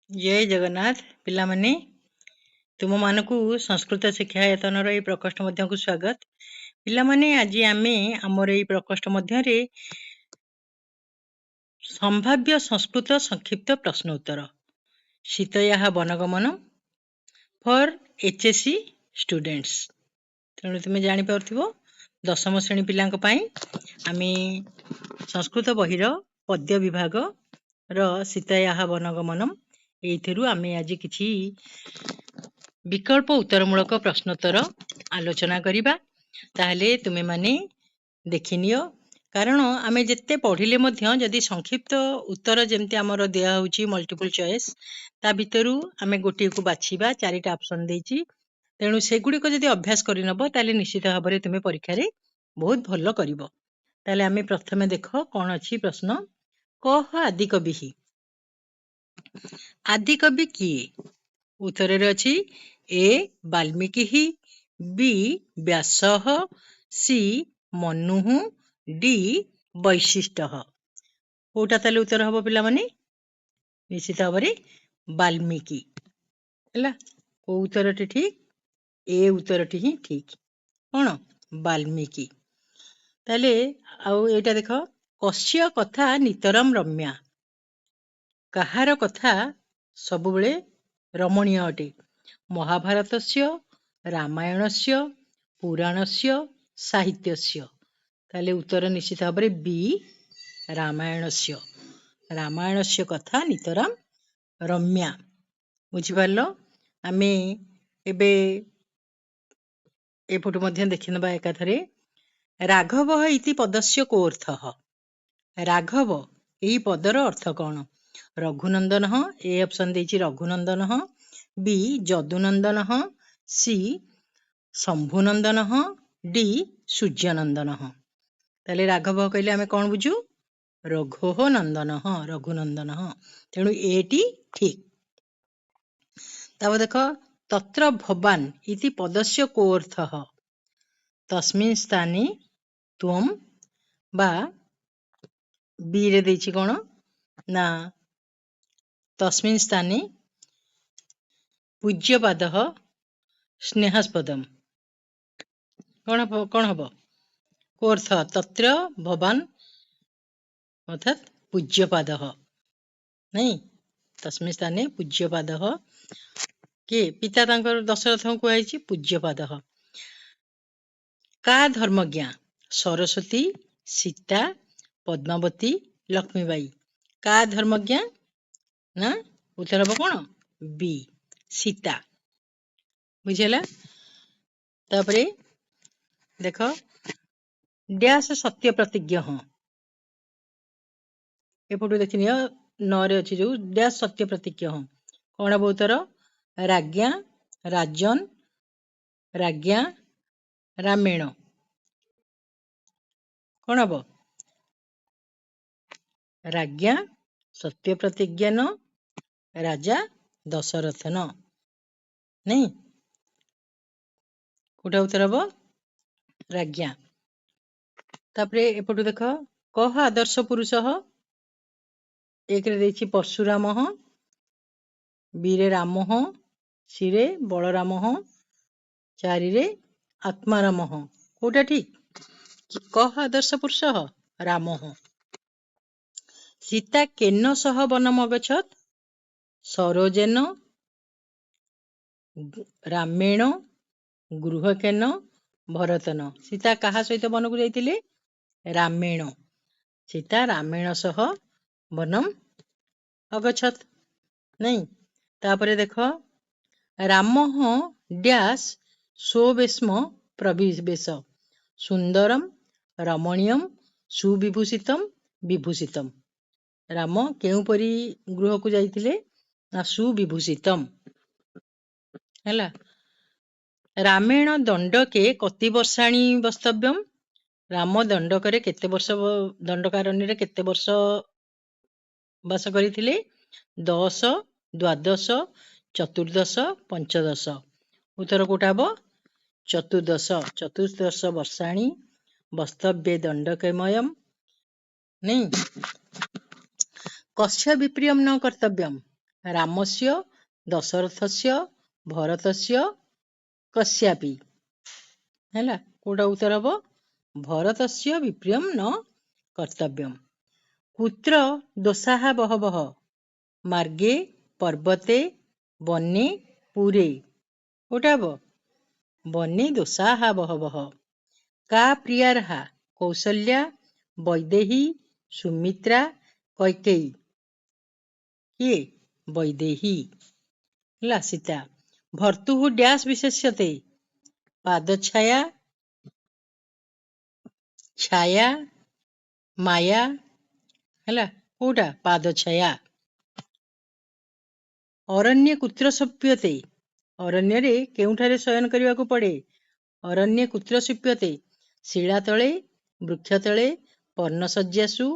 जय जगन्नाथ पिला माने तुम मानकु संस्कृत शिक्षायतनर ए प्रकोष्ठ मध्यकु स्वागत। पिला माने आज आमे हमर ए प्रकोष्ठ मध्यरे संभाव्य संस्कृत संक्षिप्त प्रश्न उत्तर शीतयाः वनगमन फॉर एचएससी स्टूडेंट्स। तेणु तुम जानी पारथिबो दशम श्रेणी पिलांक पई आमे संस्कृत बहिर पद्य विभाग र शीतयाः वनगमनम एथिरु आमे आज किछि विकल्प उत्तरमूलक प्रश्नोत्तर आलोचना करिबा। ताहले तुमे माने देखिनियो कारण आमे जत्ते पढ़िले मध्य जदि संक्षिप्त उत्तर जेमति हमर दिया होची मल्टीपल चॉइस ता भितरु आमे गोटे को बाछिबा चारिटा ऑप्शन देछि। तेणु सेगुडी को जदि अभ्यास करिनबो ताले निश्चित भाबरे तुमे परीक्षा रे बहुत भलो करिवो। ताले आमे प्रथमे देखो कोन अछि प्रश्न कह आदि कवि ही आदि कवि किए उत्तर रे अछि ए वाल्मीकि ही बी व्यासः सी मनुः डी वैशिष्टः। कोटा ताले उत्तर हबो पिला माने निश्चित भाबरे वाल्मीकि हला। को उत्तरटी ठीक ए उत्तरटी ही ठीक कोन वाल्मीकि। ताले आउ एटा देखो कस्य कथा नितरम रम्या कहार कथा सब बेले रमणीय अटे महाभारतस्य रामायणस्य पुराणस्य साहित्यस्य। ताले उत्तर निश्चित भाबरे बी रामायणस्य रामायणस्य कथा नितरम रम्या। बुझि पारलो आमे एबे एपटु मध्य देखिनबा एकाथरे राघव इति पदस्य को अर्थः राघव एई पदर अर्थ कोन रघुनंदन ए ऑप्शन देछि Raghunandan B Jadunandan C Shambhunandan D Suryanandan. ताले राघव कहले आमे कोन बुझू रघोः नंदन रघुनंदन तेणु एटी ठीक। तब देखो तत्र भवान इति पदस्य को अर्थः तस्मिन् स्थाने त्वम बा बी रे देछि कोन ना तस्मिन् स्थाने पूज्यपादः स्नेहास्पदम कोन हबो को अर्थ तत्र भवान अर्थात पूज्यपादः नहीं तस्मिन् स्थाने पूज्यपादः के पिता तांकर दशरथ को आइछि पूज्यपादः। का धर्मज्ञा सरस्वती सीता पद्मावती लक्ष्मीबाई का धर्मज्ञा ना उत्तर हबो कोन बी सीता बुझेला। तापरे देखो डैश सत्य प्रतिज्ञ एपटू देखिनियो नरे अछि जो डैश सत्य प्रतिज्ञ कोन हबो उत्तर राज्ञा राजन राज्ञा रामेण कोन हबो राज्ञा सत्य प्रतिज्ञा न राजा दशरथ न नहीं कोटा उत्तर हबो राज्ञा। तापरे एपटू देखो कह आदर्श पुरुष एक रे देछि परशुराम बी रे राम सी रे बलराम चारि रे आत्माराम कोटा ठीक कह आदर्श पुरुष राम। सीता केन सह वनम अगछत सरोजेन रामेण गृहकेन भरतन। सीता कहा सहित वन को जाइतिले रामेण सीता रामेण सह वनम अगछत नहीं। तापरे देखो राम डैश स्ववेश्म प्रविवेश सुंदरम रमणीयम सुविभूषितम विभूषितम। राम केउ परी गृह को जाइतिले ना सुविभूषितम हैला। रामेण दंडके कति वर्षाणी वस्तव्यम राम दंडकरे केते वर्ष दंडकारण्य रे केते वर्ष वास करिथिले 10 द्वादश चतुर्दश पंचदश। उत्तर कोटा हबो चतुर्दश वर्षाणी वस्तव्ये दंडकमयम नहीं कस्य विप्रियम न कर्तव्यम रामस्य दशरथस्य भरतस्य कस्यापि हैला कोटा उत्तर हबो भरतस्य विप्रियम न कर्तव्यम। कुत्र दोषाः बहवः मार्गे पर्वते वने पुरे कोटा हबो वने दोषाः बहवः। का प्रियारः कौसल्या वैदेही सुमित्रा कैकेयी किए वैदेही ହେଲା सीता। भर्तुः डैश विशेष्यते पादछाया छाया माया ହେଲା कोटा पादछाया। अरण्य कुत्र सुप्यते अरण्य रे केउठारे शयन करने पड़े अरण्य कुत्र सुप्यते शिला तले वृक्ष तले पर्णशय्यासु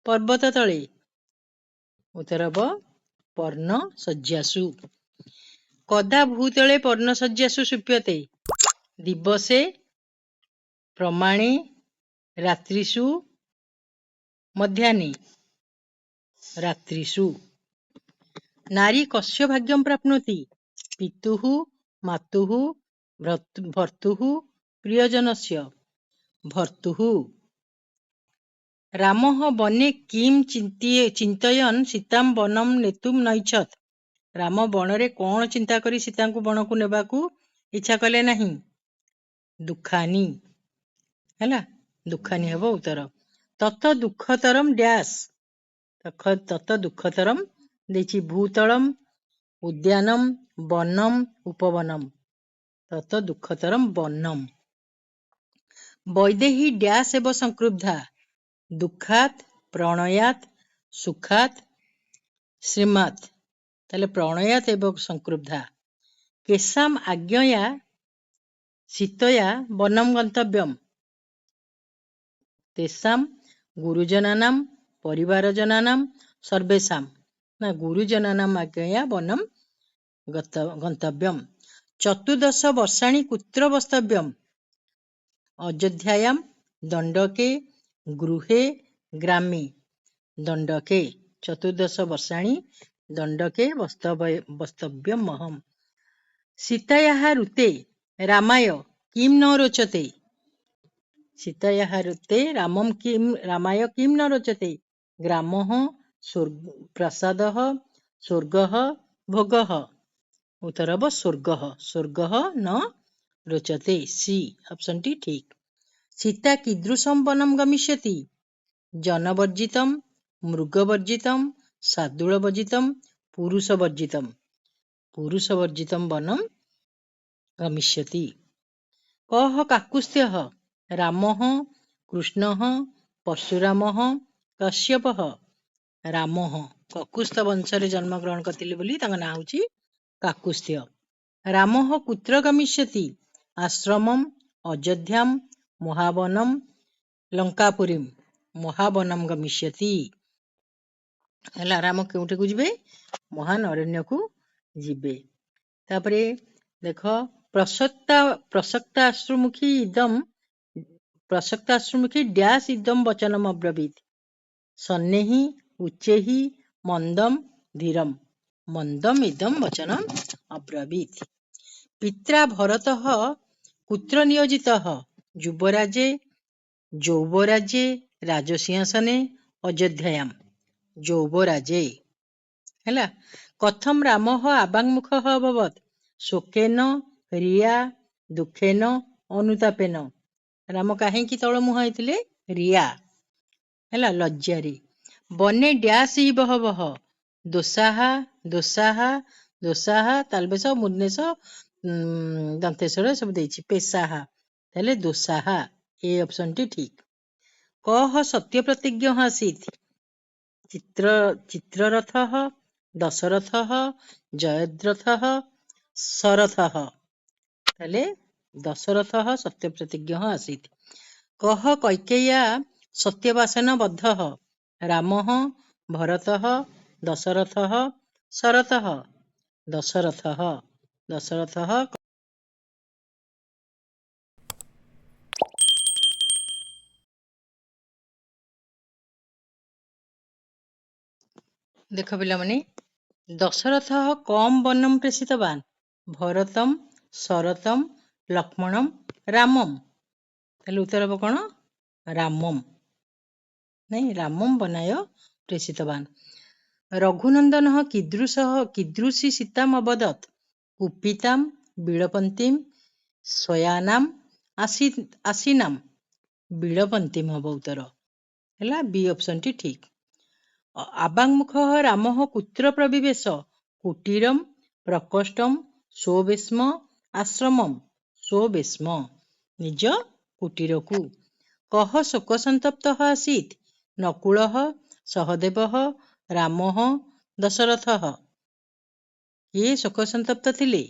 पर्वत तले उत्तर हब पर्णशय्यासु। कदा भूतले पर्णशय्यासु सुप्यते दिवसे प्रमाणे रात्रिषु मध्याह्ने रात्रिषु। नारी कस्य भाग्यं प्राप्नोति पितुः मातुः भर्तुः प्रियजनस्य भर्तुः। रामः वने किं चिन्तयन् सीतां वनं नेतुं नैच्छत् राम वनरे कौन चिंता करी सीता को वन को नेबाकू इच्छा कले नहीं दुखानी हैला दुखानी हेबो उत्तर। तत दुःखतरम डैश तत दुःखतरम देछि भूतलम उद्यानम वनम उपवनम तत दुःखतरम वनम। वैदेही डैश एव संक्रुद्धा दुःखात् प्रणयात् सुखात् श्रीमात् ताले प्रणयात् एव संक्रुद्धा। केशाम आज्ञया सीतया वनम गंतव्यम तेषाम गुरुजनानां परिवारजनानां सर्वेषां ना गुरुजनानां आज्ञया वनम गंतव्यम। 14 वर्षाणि कुत्र वस्तव्यम अयोध्यायां दंडके गृहे ग्रामे दंडके 14 वर्षाणि दंडके वस्तव्यम महम। सीतायाः ऋते रामाय किं न रोचते सीतायाः ऋते रामाय किं न रोचते ग्रामः प्रसादः स्वर्गः भोगः उत्तर हब स्वर्गः स्वर्गः न रोचते सी ऑप्शन टी ठीक। सीता कीदृशं वनं गमिष्यति जनवर्जितं मृगवर्जितं शार्दूलवर्जितं पुरुषवर्जितं पुरुषवर्जितं वनं गमिष्यति। कः काकुत्स्थ्यः रामः कृष्णः परशुरामः कश्यपः रामः ककुस्थ वंशरे जन्म ग्रहण करथिले बोली तांका नाम होची काकुत्स्थ्य। रामः कुत्र गमिष्यति आश्रमम अयोध्यां महावनम लंकापुरीम महावनम गमिष्यति हला राम केउठे को जिबे महान अरण्य को जिबे। तापरे देखो प्रसक्ताश्रुमुखी डैश इदम वचनम अब्रवीत सन्नेहि उच्चैहि मंदम धीरम मंदम इदम वचनम अब्रवीत। पित्रा भरतः कुत्र नियोजितः युवराजे जौबराजे राजसिंहासने अयोध्यायां जौबराजे हैला। कथम रामः आवांगमुखः अभवत् शोकेन रिया दुखेन अनुतापेन राम काहेकि तଳ मुहां ହେଇଥିଲେ रिया हैला लज्जारी। बने डैश हि बहवः दोषाः दोषाः दोषाः तालबेश मुर्नेश दंतेश्वर सब देछि पेशाः ताले दोषाः ए ऑप्शन टी ठीक। कः सत्य प्रतिज्ञ आसीत् चित्ररथः दशरथः जयद्रथः शरथः ताले दशरथः सत्य प्रतिज्ञ आसीत्। कः कैकेय्या सत्यवासन बद्धः रामः भरतः दशरथः शरथः दशरथः दशरथः। देख पिला माने ଦଶରଥः କମ୍ ବନମ୍ ପ୍ରେଷିତବାନ୍ ଭରତମ୍ ଶରତମ୍ ଲକ୍ଷ୍ମଣମ୍ ରାମମ୍। ତାହେଲେ ଉତ୍ତର ହେବ କ'ଣ? ରାମମ୍। ନାଇଁ, ରାମମ୍ ବନାୟ ପ୍ରେଷିତବାନ୍। ରଘୁନନ୍ଦନः कीदृशी सीताम् अवदत् कुपिताम् ବିଳପନ୍ତୀମ୍ ଶୟାନାମ୍ ଆସୀନାମ୍। ବିଳପନ୍ତୀମ୍ ହେବ ଉତ୍ତର। ହେଲା ବି ଅପସନ୍ଟି ଠିକ୍। ଆବାଙ୍ଗ୍ମୁଖः ରାମः କୁତ୍ର ପ୍ରବିବେଶ କୁଟୀରମ୍ ପ୍ରକୋଷ୍ଠମ୍ ସ୍ୱବେଶ୍ମ ଆଶ୍ରମମ୍। ସ୍ୱବେଶ୍ମ ନିଜ କୁଟୀରକୁ। କହ ଶୋକସନ୍ତପ୍ତः ଆସୀତ୍ ନକୁଳः ସହଦେବः ରାମः ଦଶରଥः। କିଏ ଶୋକସନ୍ତପ୍ତ ଥିଲେ?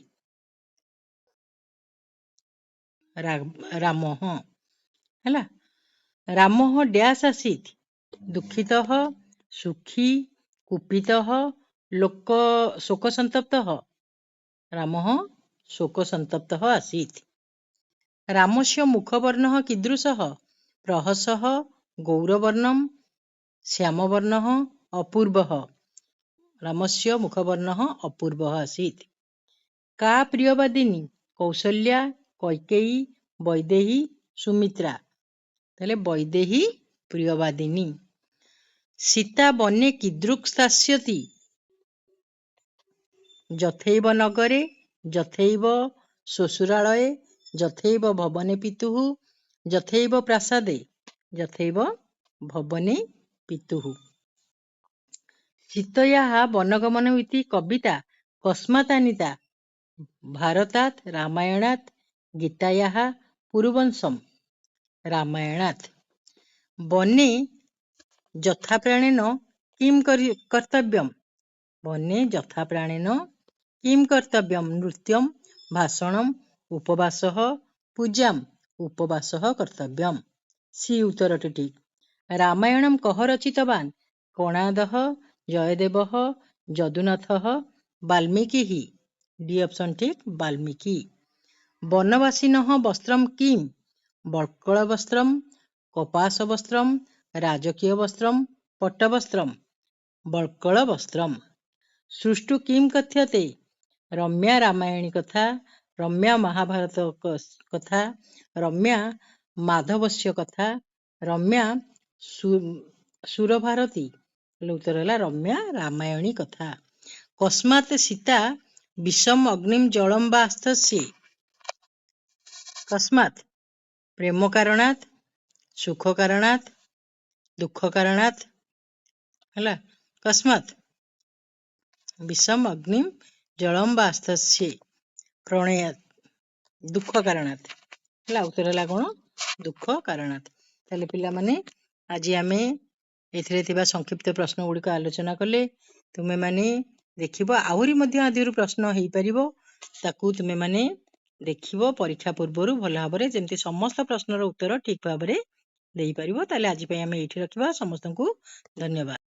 ରାମः। ହେଲା। ରାମः ଡ୍ୟାସ୍ ଆସୀତ୍ ଦୁଃଖିତଃ ସୁଖୀ କୁପିତଃ ଶୋକସନ୍ତପ୍ତଃ। ରାମः ଶୋକସନ୍ତପ୍ତः ଆସୀତ୍। ରାମस्य ମୁଖବର୍ଣ୍ଣः कीदृशः ପ୍ରହସः ଗୌରବର୍ଣ୍ଣମ୍ ଶ୍ୟାମବର୍ଣ୍ଣः ଅପୂର୍ବः। ରାମस्य ମୁଖବର୍ଣ୍ଣः ଅପୂର୍ବः ଆସୀତ୍। का ପ୍ରିୟବାଦିନୀ କୌଶଲ୍ୟା କୈକେୟୀ ବୈଦେହୀ ସୁମିତ୍ରା। ତାହେଲେ ବୈଦେହୀ ପ୍ରିୟବାଦିନୀ। ସୀତା ବନେ कीदृକ୍ ସ୍ଥାସ୍ୟତି ଯଥୈବ ନଗରେ ଯଥୈବ ଶ୍ୱଶୁରାଳये ଯଥୈବ ଭବନେ ପିତୁଃ ଯଥୈବ ପ୍ରାସାଦେ ଯଥୈବ ଭବନେ ପିତୁଃ। ସୀତୟାଃ ବନଗମନम् इति कविता कस्मात् आनीता भारतात् रामायणात् गीतायाः पुरुवंशम्। रामायणात्। बने यथाप्राणेन किं कर्तव्यम् बने यथाप्राणेन किं कर्तव्यम् नृत्यं भाषणम् उपवासः पूजाम् उपवासः कर्तव्यम्। सी उत्तरटी ठीक। रामायणं कः रचितवान् कणादः जयदेवः यदुनाथः वाल्मीकिः। डी ऑप्शन ठीक वाल्मीकि। वनवासिनः वस्त्रं किं बल्कलवस्त्रं कपासवस्त्रं राजकीयवस्त्रं पट्टवस्त्रं। बल्कलवस्त्रं। सृष्टु किं कथ्यते रम्या रामायणी कथा रम्या महाभारत कथा रम्या माधवस्य कथा रम्या सुरभारती। उत्तर है रम्या रामायणी कथा। कस्मात् सीता विषम अग्निम जलम वा आस्तस्ये। कस्मात् प्रेम कारणात् सुख कारणात् दुख कारणात्। है कस्मात् विषम अग्निम जलम वा आस्तस्ये प्रणय दुख कारणात्। है उत्तर है कौन दुख कारणात्। ताले पिला माने आज आमे एथिरे थिबा संक्षिप्त प्रश्न गुड़िक आलोचना कले। तुमे माने देखिबो आहुरी मध्य आदिरु प्रश्न हेई परिबो ताकू तुमे माने देखिबो परीक्षा पूर्वरु भल भाबरे जेमति समस्त प्रश्नर उत्तर ठीक भाबरे देई परिबो। ताले आज पय आमे एठी रखिबा। समस्तंकु धन्यवाद।